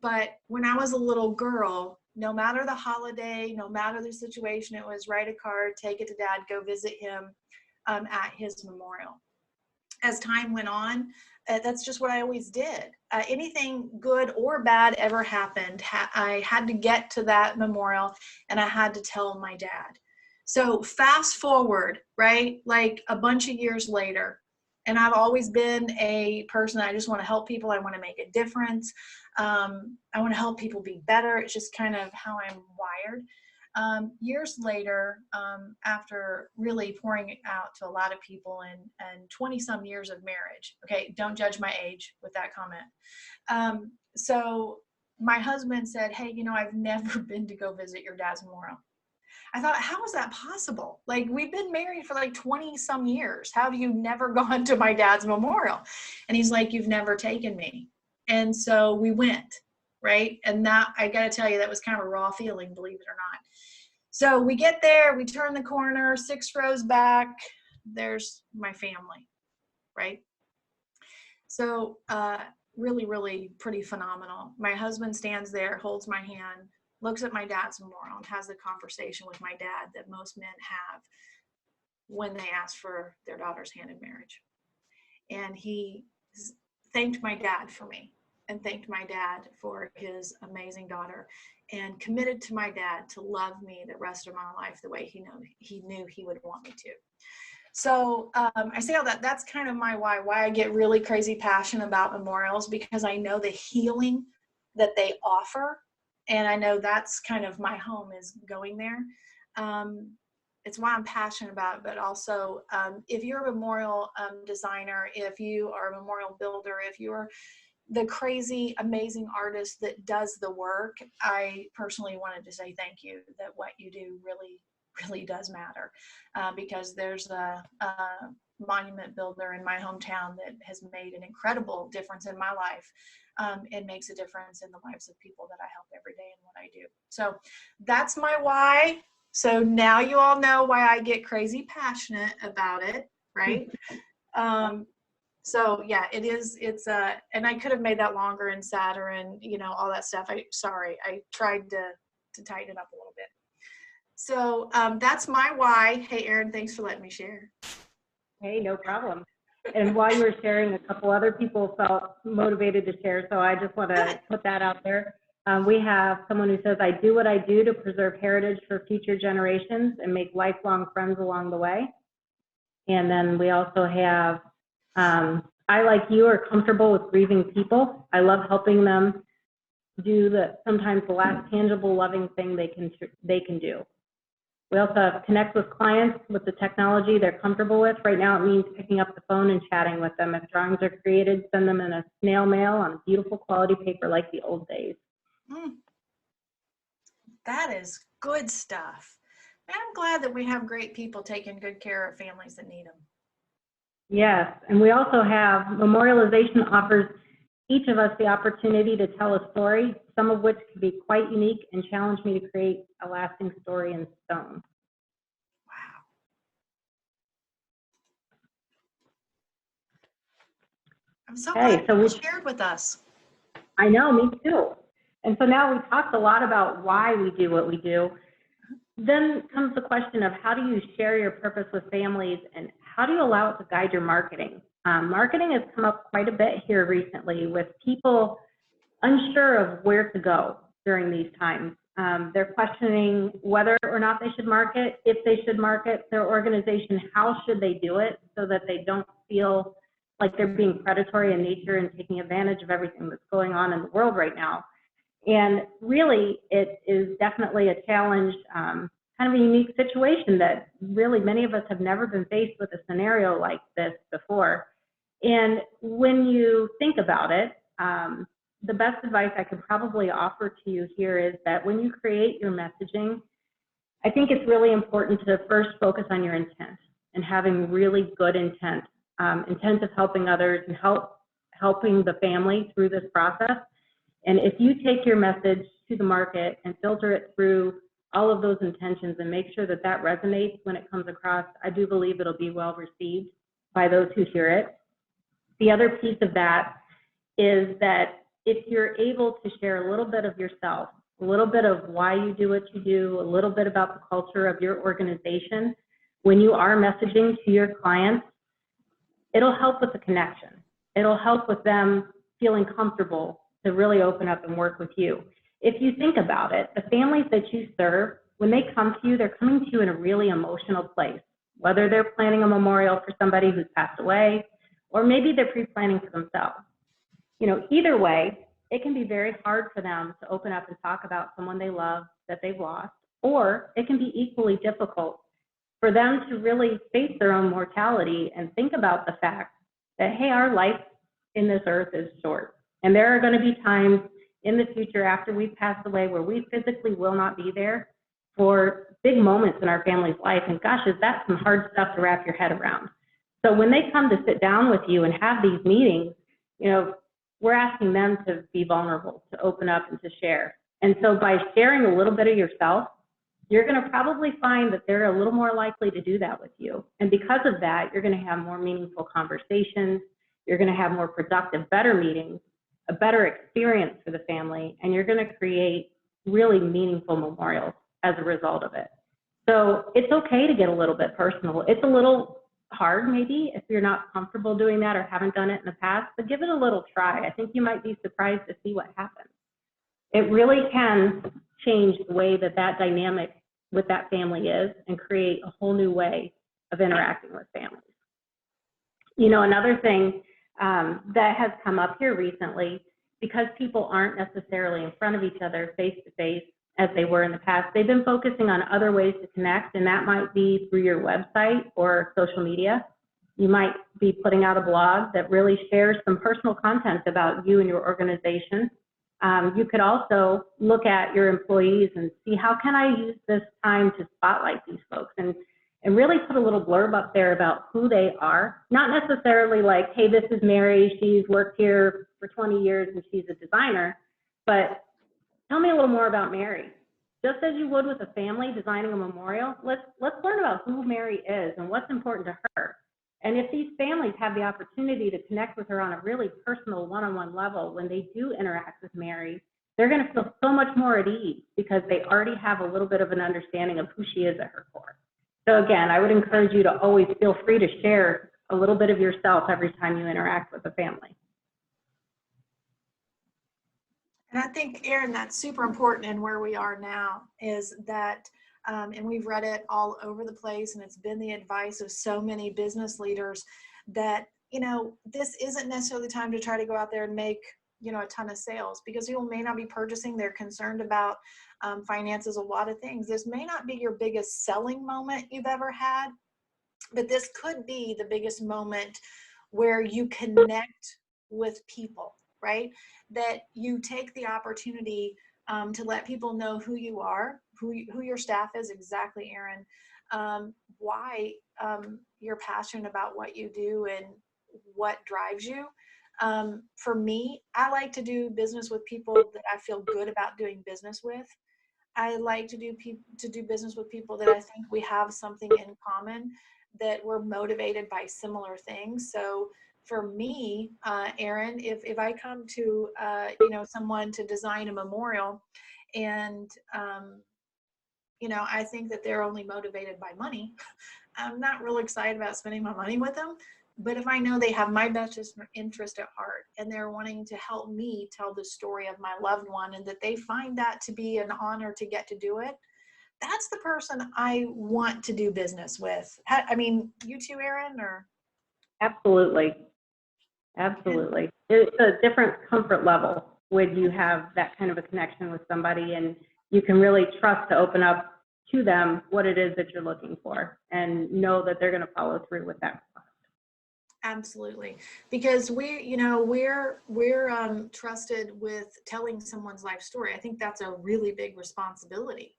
But when I was a little girl, no matter the holiday, no matter the situation, it was write a card, take it to dad, go visit him at his memorial. As time went on, that's just what I always did. Anything good or bad ever happened, I had to get to that memorial, and I had to tell my dad. So fast forward, right, like a bunch of years later, and I've always been a person, I just want to help people. I want to make a difference. I want to help people be better. It's just kind of how I'm wired. Years later, after really pouring it out to a lot of people and 20-some years of marriage, okay, don't judge my age with that comment. So my husband said, hey, I've never been to go visit your dad's memorial. I thought, how is that possible? Like, we've been married for like 20-some years. How have you never gone to my dad's memorial? And he's like, you've never taken me. And so we went, right? And that, I got to tell you, that was kind of a raw feeling, believe it or not. So we get there, we turn the corner, 6 rows back, there's my family, right? So really, really pretty phenomenal. My husband stands there, holds my hand, looks at my dad's memorial, and has the conversation with my dad that most men have when they ask for their daughter's hand in marriage. And he thanked my dad for me, and thanked my dad for his amazing daughter, and committed to my dad to love me the rest of my life the way he knew he would want me to. So I say all that, that's kind of my why I get really crazy passionate about memorials, because I know the healing that they offer. And I know that's kind of my home, is going there. it's why I'm passionate about it, but also if you're a memorial designer, if you are a memorial builder, if you're the crazy, amazing artist that does the work, I personally wanted to say thank you, that what you do really, really does matter. Because there's a monument builder in my hometown that has made an incredible difference in my life. It makes a difference in the lives of people that I help every day in what I do. So that's my why. So now you all know why I get crazy passionate about it, right? So yeah, it's and I could have made that longer and sadder and, you know, all that stuff. Sorry, I tried to tighten it up a little bit. So that's my why. Hey, Erin, thanks for letting me share. Hey, no problem. And while you were sharing, a couple other people felt motivated to share, so I just want to put that out there. We have someone who says, I do what I do to preserve heritage for future generations and make lifelong friends along the way. And then we also have, I, like you, are comfortable with grieving people. I love helping them do sometimes the last tangible, loving thing they can do. We also have connect with clients with the technology they're comfortable with. Right now it means picking up the phone and chatting with them. If drawings are created, send them in a snail mail on beautiful quality paper like the old days. That is good stuff. And I'm glad that we have great people taking good care of families that need them. Yes, and we also have memorialization offers each of us the opportunity to tell a story, some of which can be quite unique and challenge me to create a lasting story in stone. Wow. I'm so glad you shared with us. I know, me too. And so now we talked a lot about why we do what we do. Then comes the question of how do you share your purpose with families and how do you allow it to guide your marketing? Marketing has come up quite a bit here recently with people unsure of where to go during these times. They're questioning whether or not they should market, if they should market their organization, how should they do it so that they don't feel like they're being predatory in nature and taking advantage of everything that's going on in the world right now. And really, it is definitely a challenge, kind of a unique situation that really many of us have never been faced with a scenario like this before. And when you think about it, the best advice I could probably offer to you here is that when you create your messaging, I think it's really important to first focus on your intent and having really good intent, intent of helping others and helping the family through this process. And if you take your message to the market and filter it through all of those intentions and make sure that that resonates when it comes across, I do believe it'll be well received by those who hear it. The other piece of that is that if you're able to share a little bit of yourself, a little bit of why you do what you do, a little bit about the culture of your organization, when you are messaging to your clients, it'll help with the connection. It'll help with them feeling comfortable to really open up and work with you. If you think about it, the families that you serve, when they come to you, they're coming to you in a really emotional place, whether they're planning a memorial for somebody who's passed away, or maybe they're pre-planning for themselves. You know, either way, it can be very hard for them to open up and talk about someone they love that they've lost, or it can be equally difficult for them to really face their own mortality and think about the fact that, hey, our life in this earth is short. And there are going to be times in the future after we've passed away where we physically will not be there for big moments in our family's life. And gosh, is that some hard stuff to wrap your head around. So when they come to sit down with you and have these meetings, you know, we're asking them to be vulnerable, to open up and to share. And so by sharing a little bit of yourself, you're going to probably find that they're a little more likely to do that with you. And because of that, you're going to have more meaningful conversations. You're going to have more productive, better meetings, a better experience for the family, and you're going to create really meaningful memorials as a result of it. So it's okay to get a little bit personal. It's a little hard maybe if you're not comfortable doing that or haven't done it in the past, but give it a little try. I think you might be surprised to see what happens. It really can change the way that that dynamic with that family is and create a whole new way of interacting with families. You know, another thing that has come up here recently, because people aren't necessarily in front of each other face to face, as they were in the past. They've been focusing on other ways to connect, and that might be through your website or social media. You might be putting out a blog that really shares some personal content about you and your organization. You could also look at your employees and see, how can I use this time to spotlight these folks, and really put a little blurb up there about who they are. Not necessarily like, hey, this is Mary, she's worked here for 20 years and she's a designer, but tell me a little more about Mary. Just as you would with a family designing a memorial, let's learn about who Mary is and what's important to her. And if these families have the opportunity to connect with her on a really personal one-on-one level, when they do interact with Mary, they're going to feel so much more at ease because they already have a little bit of an understanding of who she is at her core. So again, I would encourage you to always feel free to share a little bit of yourself every time you interact with a family. And I think, Erin, that's super important in where we are now, is that, and we've read it all over the place, and it's been the advice of so many business leaders that, you know, this isn't necessarily the time to try to go out there and make, you know, a ton of sales, because people may not be purchasing. They're concerned about finances, a lot of things. This may not be your biggest selling moment you've ever had, but this could be the biggest moment where you connect with people, right? That you take the opportunity to let people know who you are, who your staff is, exactly, Erin, why you're passionate about what you do and what drives you. For me, I like to do business with people that I feel good about doing business with. I like to do business with people that I think we have something in common, that we're motivated by similar things. So for me, Erin, if I come to you know, someone to design a memorial, and you know, I think that they're only motivated by money, I'm not real excited about spending my money with them. But if I know they have my best interest at heart, and they're wanting to help me tell the story of my loved one, and that they find that to be an honor to get to do it, that's the person I want to do business with. I mean, you too, Erin, or? Absolutely. Absolutely. It's a different comfort level when you have that kind of a connection with somebody, and you can really trust to open up to them what it is that you're looking for, and know that they're going to follow through with that. Absolutely, because we're trusted with telling someone's life story. I think that's a really big responsibility,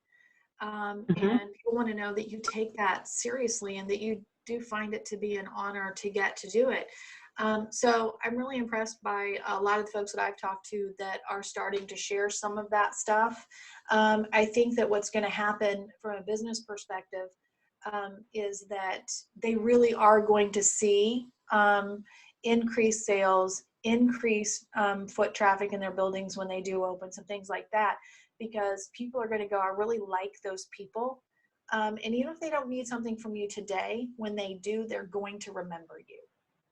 and people want to know that you take that seriously, and that you do find it to be an honor to get to do it. So I'm really impressed by a lot of the folks that I've talked to that are starting to share some of that stuff. I think that what's going to happen from a business perspective is that they really are going to see increased sales, increased foot traffic in their buildings when they do open, some things like that, because people are going to go, I really like those people. And even if they don't need something from you today, when they do, they're going to remember you,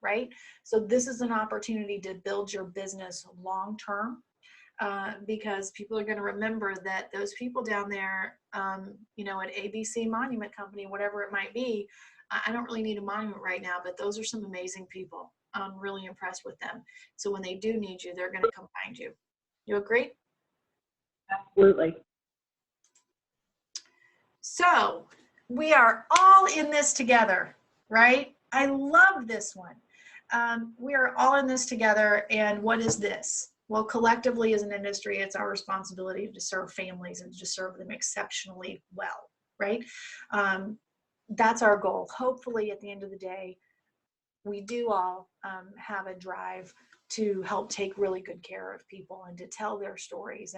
right? So this is an opportunity to build your business long-term, because people are going to remember that those people down there, you know, at ABC Monument Company, whatever it might be, I don't really need a monument right now, but those are some amazing people. I'm really impressed with them. So when they do need you, they're going to come find you. You agree? Absolutely. So we are all in this together, right? I love this one. We are all in this together. And what is this? Well, collectively as an industry, it's our responsibility to serve families and to serve them exceptionally well, right? That's our goal. Hopefully at the end of the day, we do all have a drive to help take really good care of people, and to tell their stories,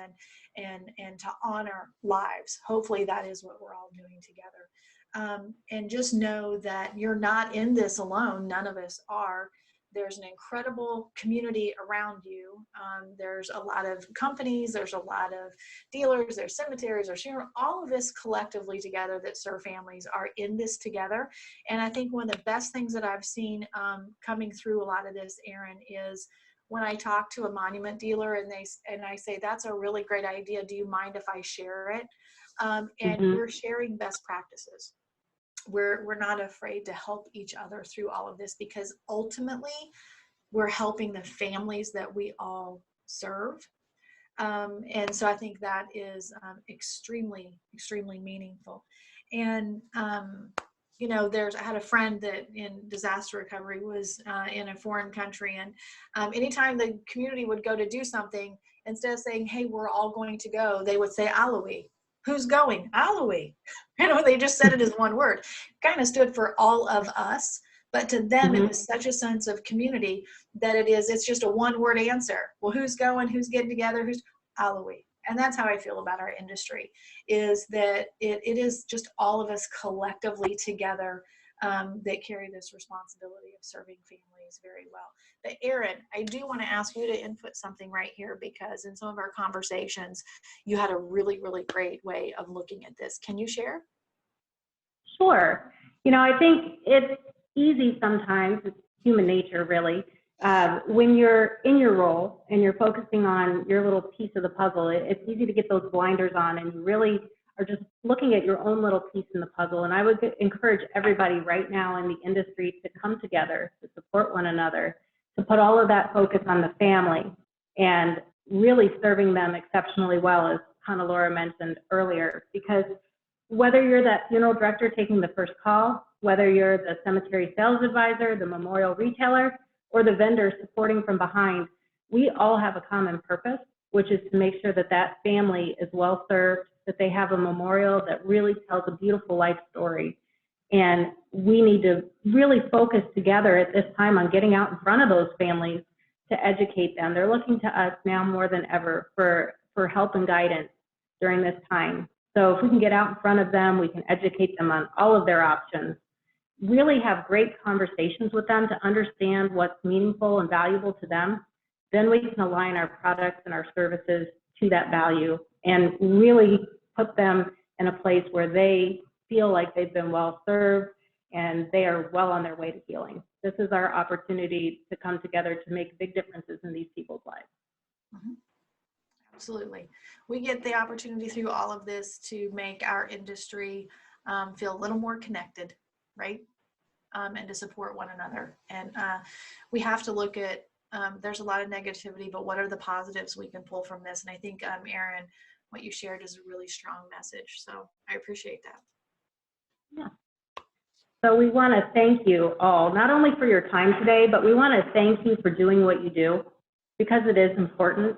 and to honor lives. Hopefully that is what we're all doing together. And just know that you're not in this alone. None of us are. There's an incredible community around you. There's a lot of companies, there's a lot of dealers, there's cemeteries, there's all of us collectively together that serve families are in this together. And I think one of the best things that I've seen coming through a lot of this, Erin, is when I talk to a monument dealer and I say, that's a really great idea, do you mind if I share it? And we're sharing best practices. We're not afraid to help each other through all of this, because ultimately we're helping the families that we all serve. And so I think that is extremely, extremely meaningful. And, you know, I had a friend that in disaster recovery was in a foreign country. And anytime the community would go to do something, instead of saying, hey, we're all going to go, they would say, Alawi. Who's going? Alawi. You know, they just said it as one word. Kind of stood for all of us. But to them, it was such a sense of community that it's just a one-word answer. Well, who's going? Who's getting together? Who's Alawi? And that's how I feel about our industry, is that it is just all of us collectively together that carry this responsibility of serving families very well. But Erin, I do want to ask you to input something right here, because in some of our conversations, you had a really, really great way of looking at this. Can you share? Sure. You know, I think it's easy sometimes, it's human nature really, when you're in your role and you're focusing on your little piece of the puzzle, it's easy to get those blinders on and you really are just looking at your own little piece in the puzzle. And I would encourage everybody right now in the industry to come together, to support one another, to put all of that focus on the family and really serving them exceptionally well, as Honnalora mentioned earlier, because whether you're that funeral director taking the first call, whether you're the cemetery sales advisor, the memorial retailer, or the vendor supporting from behind, we all have a common purpose, which is to make sure that that family is well served, that they have a memorial that really tells a beautiful life story. And we need to really focus together at this time on getting out in front of those families to educate them. They're looking to us now more than ever for help and guidance during this time. So if we can get out in front of them, we can educate them on all of their options, really have great conversations with them to understand what's meaningful and valuable to them. Then we can align our products and our services to that value and really put them in a place where they feel like they've been well served and they are well on their way to healing. This is our opportunity to come together to make big differences in these people's lives. Mm-hmm. Absolutely. We get the opportunity through all of this to make our industry feel a little more connected, right? And to support one another. And we have to look at, there's a lot of negativity, but what are the positives we can pull from this? And I think, Erin, what you shared is a really strong message. So I appreciate that. Yeah. So we want to thank you all, not only for your time today, but we want to thank you for doing what you do, because it is important,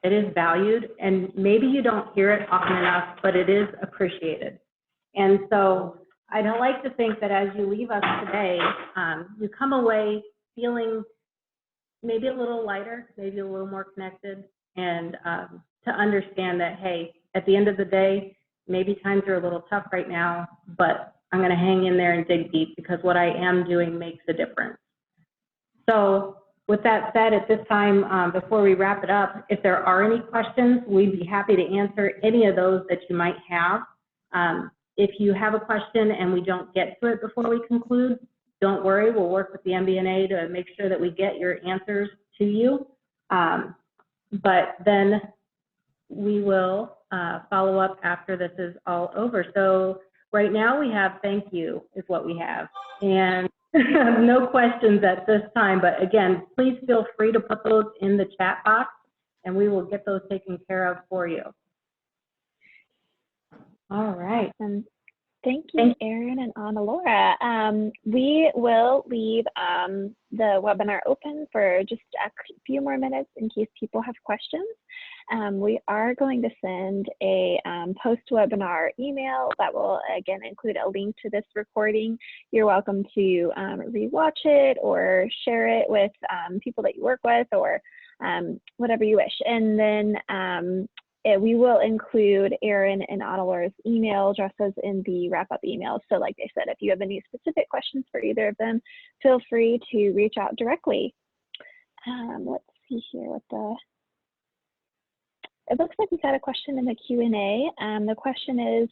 it is valued, and maybe you don't hear it often enough, but it is appreciated. And so I'd like to think that as you leave us today, you come away feeling maybe a little lighter, maybe a little more connected, and to understand that, hey, at the end of the day, maybe times are a little tough right now, but I'm going to hang in there and dig deep, because what I am doing makes a difference. So with that said, at this time, before we wrap it up, if there are any questions, we'd be happy to answer any of those that you might have. If you have a question and we don't get to it before we conclude, don't worry, we'll work with the MBNA to make sure that we get your answers to you. But then we will follow up after this is all over. So right now we have thank you is what we have. And no questions at this time, but again, please feel free to put those in the chat box and we will get those taken care of for you. All right. Thank you, Erin and Honnalora. We will leave the webinar open for just a few more minutes in case people have questions. We are going to send a post-webinar email that will, again, include a link to this recording. You're welcome to rewatch it or share it with people that you work with, or whatever you wish. And then we will include Erin and Honnalora's email addresses in the wrap-up email. So like I said, if you have any specific questions for either of them, feel free to reach out directly. Let's see here what it looks like we've got a question in the Q&A. The question is,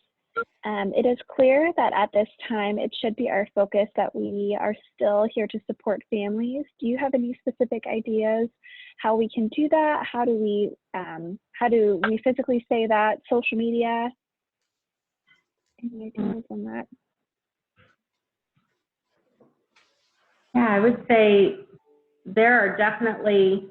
it is clear that at this time, it should be our focus that we are still here to support families. Do you have any specific ideas how we can do that? How do we physically say that? Social media? Any ideas on that? Yeah, I would say there are definitely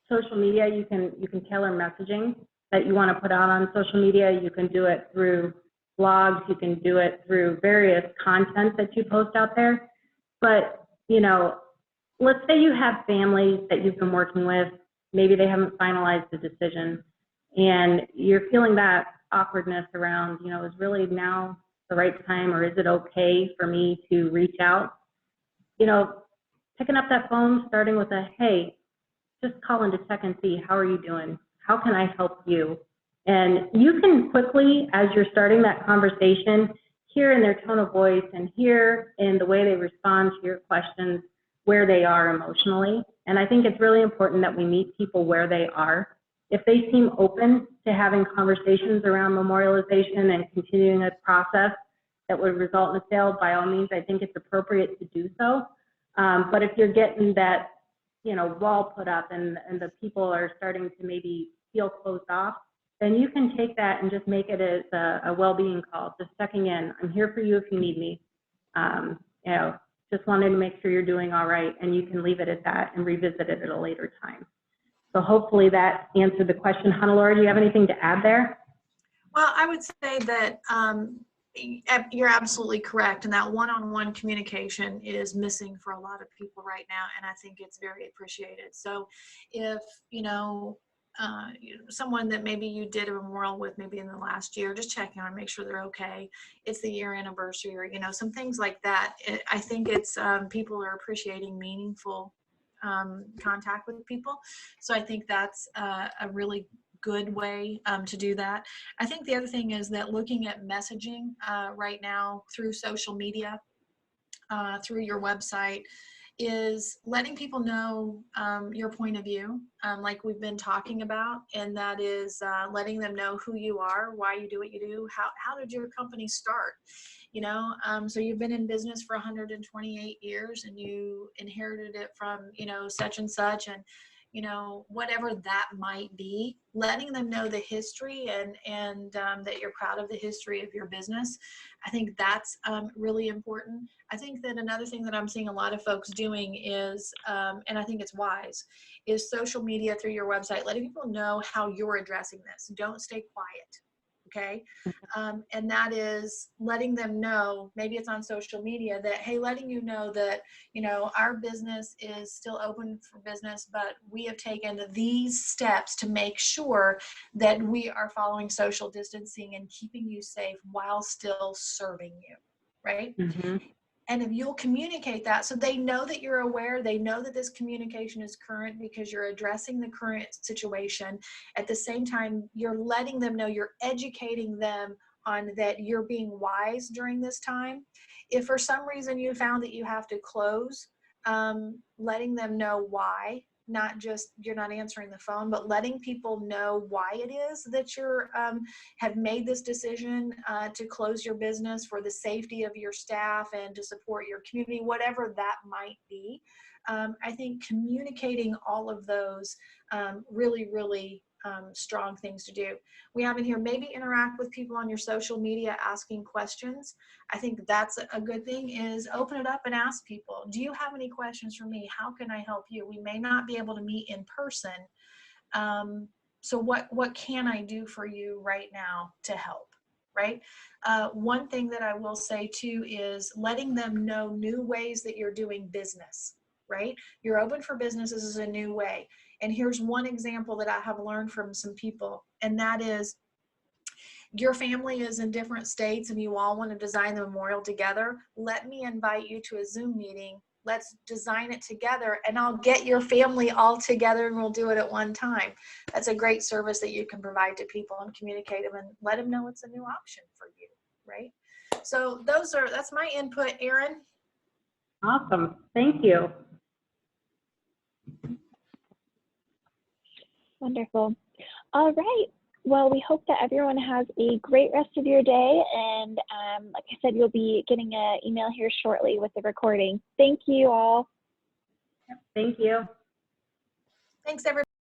social media, you can tailor messaging that you want to put out on social media. You can do it through blogs. You can do it through various content that you post out there. But, you know, let's say you have families that you've been working with. Maybe they haven't finalized the decision, and you're feeling that awkwardness around, you know, is really now the right time, or is it okay for me to reach out? You know, picking up that phone, starting with a, hey, just calling to check and see, how are you doing? How can I help you? And you can quickly, as you're starting that conversation, hear in their tone of voice and hear in the way they respond to your questions where they are emotionally. And I think it's really important that we meet people where they are. If they seem open to having conversations around memorialization and continuing a process that would result in a sale, by all means, I think it's appropriate to do so. But if you're getting that, you know, wall put up and the people are starting to maybe feel closed off, then you can take that and just make it as a well-being call, just checking in. I'm here for you if you need me. You know, just wanted to make sure you're doing all right, and you can leave it at that and revisit it at a later time. So hopefully that answered the question. Honnalora, do you have anything to add there? Well, I would say that you're absolutely correct, and that one-on-one communication is missing for a lot of people right now, and I think it's very appreciated. So if, you know, someone that maybe you did a memorial with maybe in the last year, just checking on, make sure they're okay. It's the year anniversary, or, you know, some things like that. I think it's people are appreciating meaningful contact with people. So I think that's a really good way to do that. I think the other thing is that looking at messaging right now through social media, through your website, is letting people know your point of view, like we've been talking about, and that is letting them know who you are, why you do what you do, how did your company start, you know, so you've been in business for 128 years and you inherited it from, you know, such and such, and you know, whatever that might be, letting them know the history and that you're proud of the history of your business. I think that's really important. I think that another thing that I'm seeing a lot of folks doing is, and I think it's wise, is social media through your website, letting people know how you're addressing this. Don't stay quiet. Okay. And that is letting them know, maybe it's on social media, that, hey, letting you know that, you know, our business is still open for business, but we have taken these steps to make sure that we are following social distancing and keeping you safe while still serving you, right? Mm-hmm. And if you'll communicate that, so they know that you're aware, they know that this communication is current because you're addressing the current situation. At the same time, you're letting them know, you're educating them on that you're being wise during this time. If for some reason you found that you have to close, letting them know why. Not just you're not answering the phone, but letting people know why it is that you're have made this decision to close your business for the safety of your staff and to support your community, whatever that might be. I think communicating all of those really strong things to do. We have in here, maybe interact with people on your social media asking questions. I think that's a good thing, is open it up and ask people, do you have any questions for me? How can I help you? We may not be able to meet in person. So what can I do for you right now to help? Right? One thing that I will say too is letting them know new ways that you're doing business, right? You're open for business. This is a new way. And here's one example that I have learned from some people, and that is, your family is in different states and you all want to design the memorial together. Let me invite you to a Zoom meeting. Let's design it together, and I'll get your family all together and we'll do it at one time. That's a great service that you can provide to people and communicate them and let them know it's a new option for you, right? So that's my input, Erin. Awesome. Thank you. Wonderful. All right. Well, we hope that everyone has a great rest of your day. And like I said, you'll be getting an email here shortly with the recording. Thank you all. Thank you. Thanks, everybody.